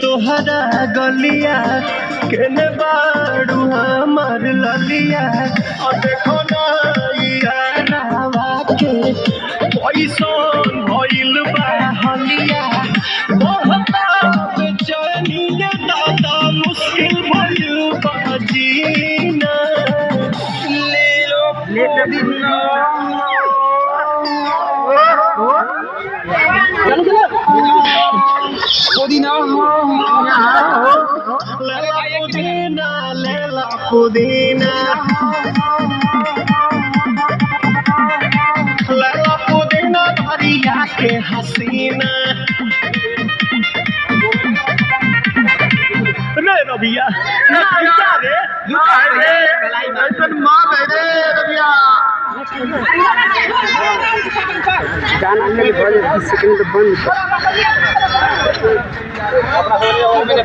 तोहरा गलिया केने बाड़ू हमार ललिया और देखो ना यारावा के पैसन भइल बा हलिया मोहब्बा बेचैनी ने दादा मुश्किल भइल बा जीना ले लो पुदीना पुदीना लेला पुदीना लेला पुदीना भरिया के हसीना रे रबिया रे मार रे रबिया गाना में सेकंड बंद